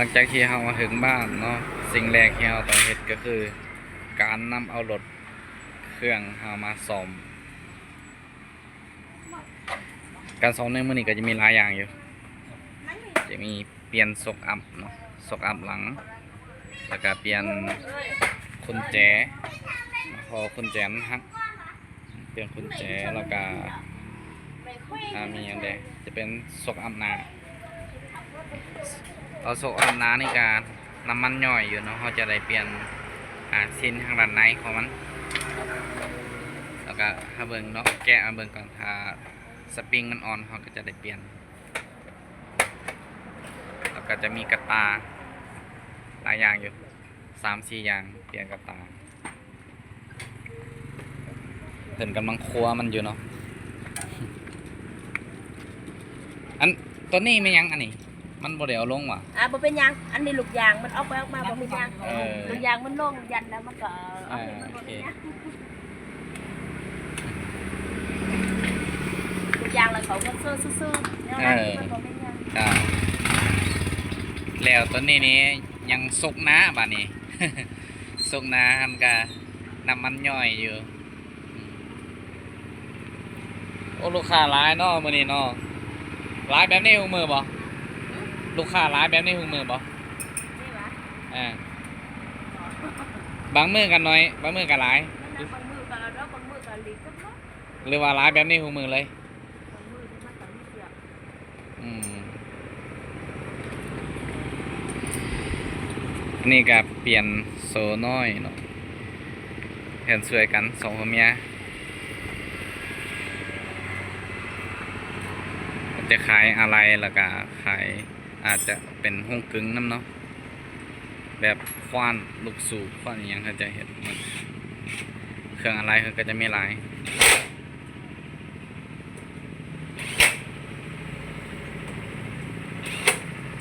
หลังจากที่เรามาถึงบ้านเนาะสิ่งแรกที่เราต้องเฮ็ดก็คือการนำเอารถเครื่องเรามาซ่อมการซ่อมในมื้อนี้ก็จะมีหลายอย่างอยู่จะมีเปลี่ยนซกอัพเนาะซกอัพหลังแล้วก็เปลี่ยนกุญแจพอกุญแจมันหักเปลี่ยนกุญแจแล้วก็มีอย่างใดจะเป็นซกอัพหน้าเอาซกอัพหน้านี่ก็น้ำมันย่อยอยู่เนาะเขาจะได้เปลี่ยนชิ้นทางด้านในของมันแล้วก็ถ้าเบิ่งเนาะแกะมาเบิ่งก่อนถ้าสปริงมันอ่อนเขาก็จะได้เปลี่ยนแล้วก็จะมีกระตาหลายอย่างอยู่3-4อย่างเปลี่ยนกระตาเพิ่นกำลังคั่วมันอยู่เนาะอันตัวนี้ไม่ยังอันนี้มันบ่ได้เอาลงว่ะบ่เป็นยังอันนี้ลูกยางมันออกไปออกมาบ่เป็นยังลูกยางมันลงยันแล้วมันก็โอเคลูกยางแล้วเขาก็ซื่อๆแล้วมันบ่เป็นยังแล้วตัวนี้นี่ยังสุกนะบัดนี้ สุกนะมันก็น้ำมันย่อยอยู่โอ้ลูกค้าหลายเนาะมื้อนี้เนาะหลายแบบนี้ฮู้มือบ่ลูกค้าหลายแบบนี้ฮู้มือบ่นี่วะบางมื้อกันน้อยบางมื้อก็หลายบางมื้อก็แล้วบางมื้อก็ลีกก็หรือว่าหลายแบบนี้ฮู้มือเลยบางมื้อมันก็มีเสียอันนี้ก็เปลี่ยนโซน้อยเนาะเห็นสวยกัน2ผัวเมียจะขายอะไรแล้วก็ขายอาจจะเป็นห้องกึ่งน้ำเนาะแบบคว้านลูกสูบคว้านอย่างเขาจะเห็นเครื่องอะไรเขาก็จะไม่หลาย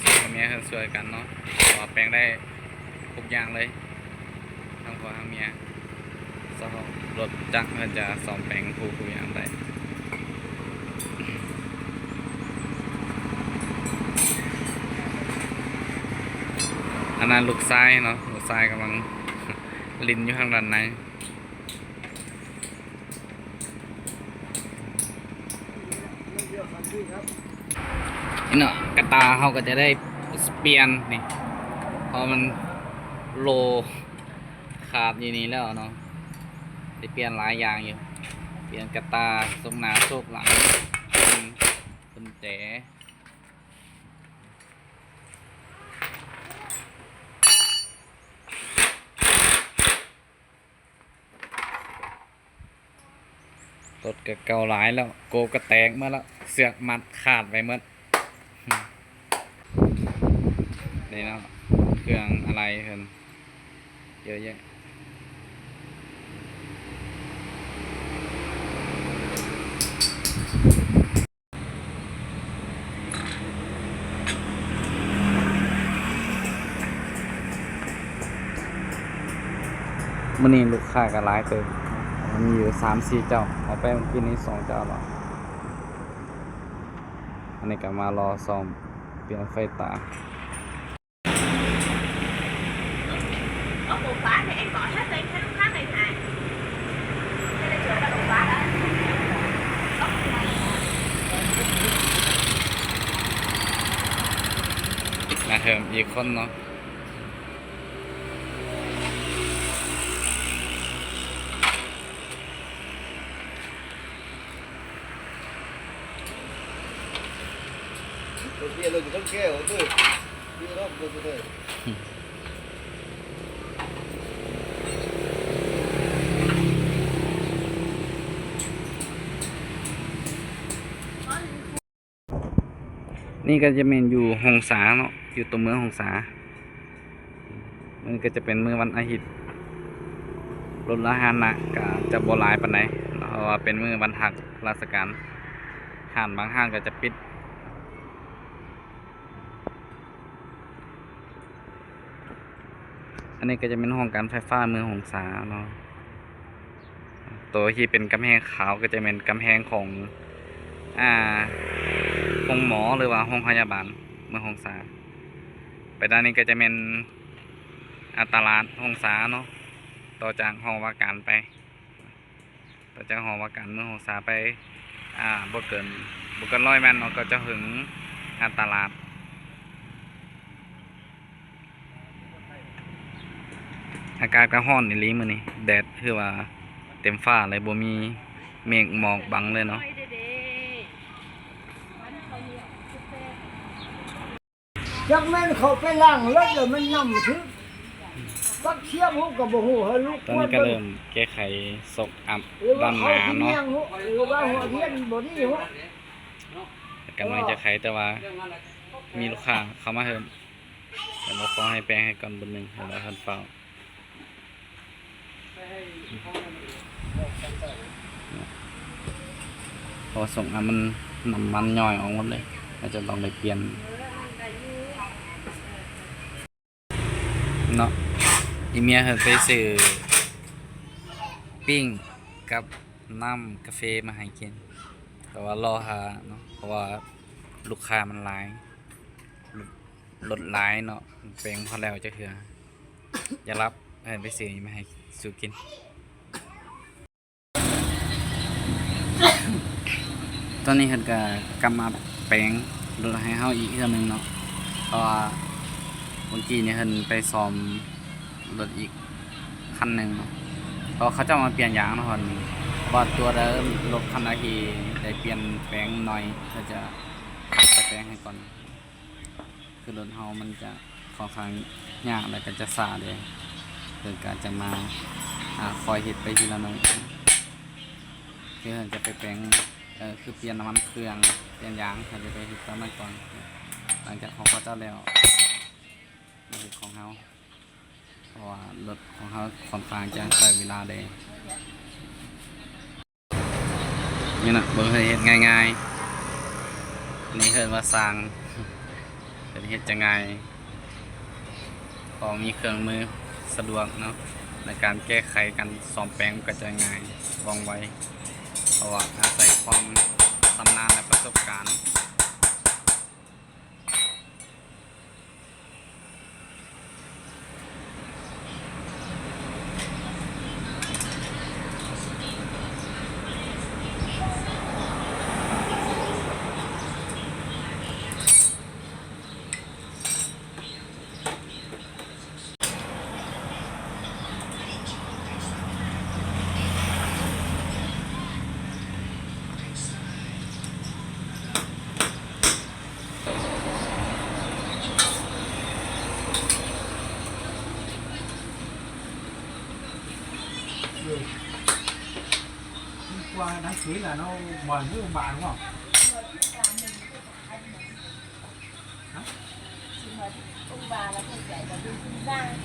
สองผัวเมียเขาสวยกันเนาะต่อแปลงได้ทุกอย่างเลยทั้งผัวทั้งเมียสองรถจักรเขาจะซ่อมแปลงทุกอย่างได้อันนั้นลูกทรายเนาะลูกทรายกำลังลินอยู่ข้างด้านในนี่เนาะกระตาเขาก็จะได้เปลี่ยนนี่พอมันโลขาดอยู่นี้แล้วเนาะจะเปลี่ยนหลายอย่างอยู่เปลี่ยนกระตาทรงหน้าโซกหลังกุญแจรถก็เก่าหลายแล้วโกก็แตกมาแล้วเสือกมัดขาดไปหมดนี่เนาะเครื่องอะไรเพิ่นเยอะแยะมื้อนี้ลูกค้าก็หลายเติบมีอยู่3-4 เจ้าเอาไปเมื่อกี้นี้2 เจ้าหรออันนี้ก็มารอซ่อมเปลี่ยนไฟตาở buồng khóa thì em gọi hết đi hết lúc khác đi hả cái này chữa là buồng khóa đó มาเถิมอีกคนเนาะKia là con keo thôi, kia đó được rồi. นี่ก็จะเป็นอยู่หงสาเนาะอยู่ตัวเมืองหงสามันก็จะเป็นมื้อวันอาทิตย์รถละหานะก็จะบ่หลายปานใดเพราะว่าเป็นมื้อวันหักราชการห้างบางห้างก็จะปิดอันนี้ก็จะเป็นห้องการไฟฟ้าเมืองหงสาเนาะตัวที่เป็นกำแพงขาวก็จะเป็นกำแพงของห้องหมอหรือว่าห้องพยาบาลเมืองหงสา ไปด้านนี้ก็จะเป็นตลาดหงสาเนาะต่อจากหอว่าการไปต่อจากหอว่าการเมืองหงสาไปบ่เกิน100 เมตรเนาะก็จะถึงตลาดอากาศก็ร้อนอีหลีมื้อนี้แดดคือว่าเต็มฟ้าเลยบ่มีเมฆหมอกบังเลยเนาะจักแม่นเขาไปล้างรถแล้วมันนำถึงปักเทียมฮู้ก็บ่ฮู้ให้ลูก ตอนนี้ก็เริ่มแก้ไขซกอัพด้านหน้าเนาะ หรือว่าหัวเทียนบ่ดีฮู้ กำลังจะไขแต่ว่ามีลูกค้าเข้ามาเพิ่มแต่เราขอให้แปลงให้ก่อนบนหนึ่งเดี๋ยวเราทันเฝ้าพอส่งมันน้ำมันย่อยออกหมดเลยเราจะต้องไปเปลี่ยนเนาะอีเมียเธอไปซื้อปิ้งกับน้ำกาแฟมาให้กินแต่ว่ารอหาเนาะเพราะว่าลูกค้ามันหลายรถหลายเนาะแปลงพอแล้วจะเถื่ออย่ารับเพิ่นไปซื้อมาให้สู่กินตอนนี้เพิ่นก็กลับมาแปลงรถให้เฮาอีกเทื่อนึงเนาะเพราะว่าเมื่อกี้นี่เพิ่นไปซ่อมรถอีกคันหนึงเนาะเพราะเขาจะมาเปลี่ยนยางเนาะเพิ่นว่าตัวเดิมรถคันใดที่ได้เปลี่ยนแปลงหน่อยก็จะไปแปลงให้ก่อนคือรถเฮามันจะค่อนข้างยากแล้วก็จะซ่าเลยเพิ่นก็จะมาคอยเฮ็ดไปทีละหน่อยคือเพิ่นจะไปแปลงคือเปลี่ยนน้ำมันเครื่องเปลี่ยนยางเพิ่นจะไปเฮ็ดตามนั้นก่อนหลังจากของเขาเจ้าแล้วมาเฮ็ดของเฮาเพราะว่ารถของเฮาค่อนข้างจะใช้เวลาได้นี่นะบ่เคยเฮ็ดง่ายๆนี่เฮ็ดว่าสร้างเป็นเฮ็ดจังไงพอมีเครื่องมือสะดวกเนาะในการแก้ไขการซ่อมแปลงก็จะง่ายว่องไวเพราะว่าอาศัยความชำนาญและประสบการณ์qua đăng ký là nó mời với ông bà đúng không? ông bà là không chạy vào bên trung gian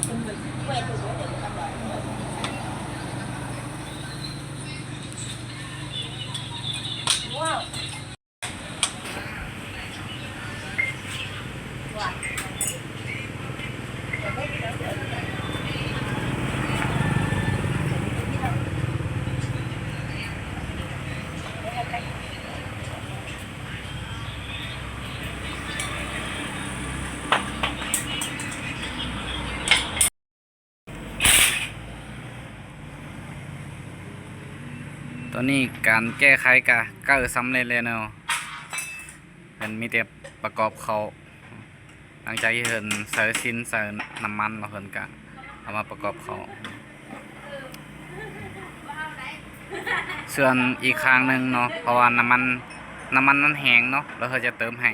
không được quen được để người ta đợi wow wow ตอนนี้การแก้ไขก็สำเร็จแล้วเนาะเป็นมีแต่ประกอบเขาหลังจากที่เพิ่นใส่ชิ้นใส่น้ำมันแล้วเพิ่นก็เอามาประกอบเขาส่วนอีกครั้งหนึ่งเนาะเพราะว่าน้ำมันนั้นแห้งเนาะแล้วเขาจะเติมให้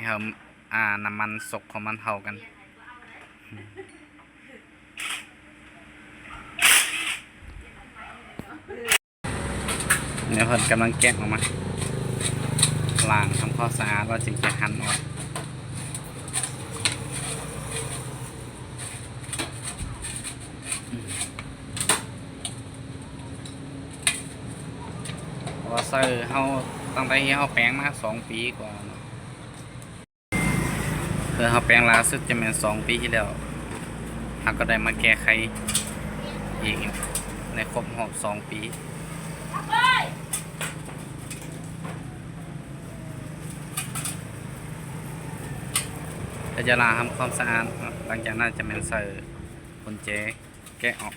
เขาน้ำมันสกของมันเท่ากันเนี่ยเพิ่นกำลังแกะออกมาล้างทำความสะอาดแล้วจึงจะหั่นออกเพราะว่าเซอร์เฮาตั้งแต่ที่เฮาแปลงมา2 ปีกว่าเนาะคือเฮาแปลงล่าสุดจะเป็น2 ปีที่แล้วเฮาก็ได้มาแก้ไขอีกในครบรอบ2 ปี ก็จะล้างทำความสะอาดเนาะหลังจากนั้นจะเป็นใส่กุญแจแกะออก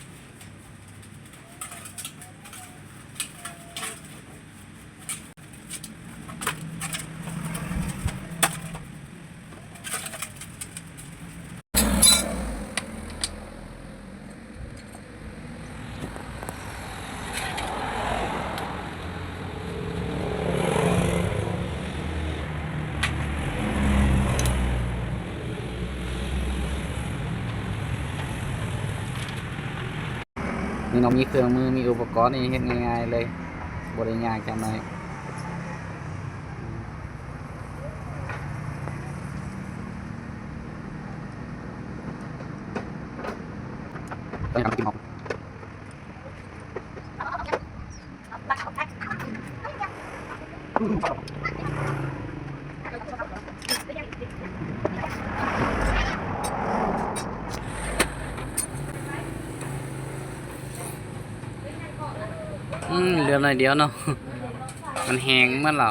นี่เรามีเครื่องมือมีอุปกรณ์นี่เฮ็ดง่ายๆเลยบ่ได้ยากจังได๋ต้องทำกินออกเหลือหน่อยเดียวเนาะ มันแห้งเหมือนเรา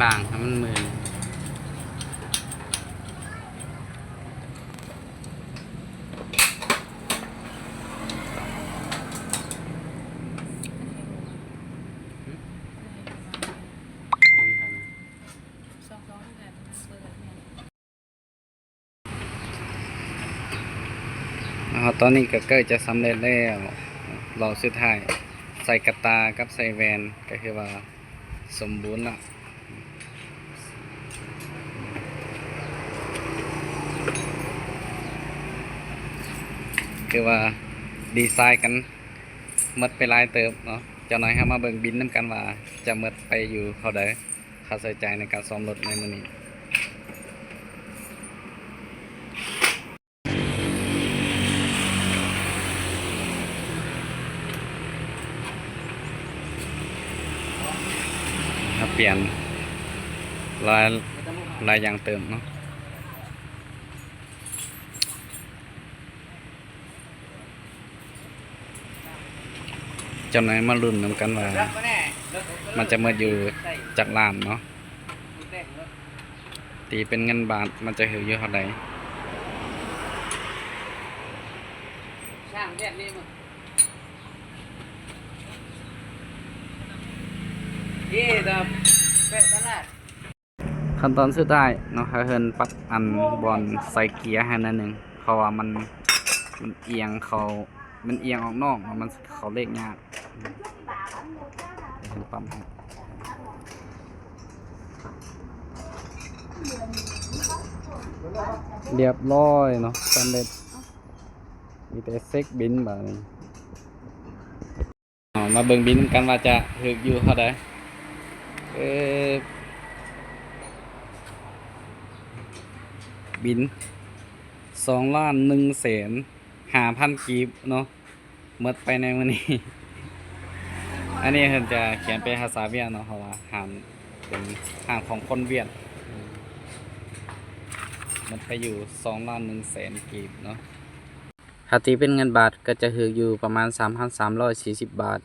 ล้างให้มันมืนตอนนี้ก็ใกล้จะสำเร็จแล้วรอสุดท้ายใส่กระตากับใส่แวนก็คือว่าสมบูรณ์แล้วคือว่าดีไซน์กันหมดไปหลายเติบเนาะเจ้าน้อยครับมาเบิ่งบินน้ำกันว่าจะหมดไปอยู่เท่าใดค่าใช้จ่ายในการซ่อมรถในมื้อนี้เปลี่ยนลายยางเติมเนาะเจ้าไหนมาลุ้นนำกันว่ามันจะเมื่ออยู่จากล้านเนาะตีเป็นเงินบาทมันจะเหลืออยู่เท่าไหร่ขั้นตอนสุดท้ายเนาะเฮินปัดอันบอลใส่เกียร์ให้นั่นหนึ่งเพราะว่ามันเอียงมันเอียงออกนอกมันเขาเลขยากปั๊มเรียบร้อยเนาะสำเร็จมีแต่เซ็กบินแบบนี้มาเบิ่งบินกันว่าจะถึกอยู่เท่าใดบิน2,150,000 กีบเนาะหมดไปในวันนี้ อันนี้เพิ่นจะเขียนเป็นภาษาเวียดเนาะเพราะว่าห้ามเป็นห้างของคนเวียดมันไปอยู่2,100,000 กีบเนาะถ้าตีเป็นเงินบาทก็จะถืออยู่ประมาณ 3,340 บาท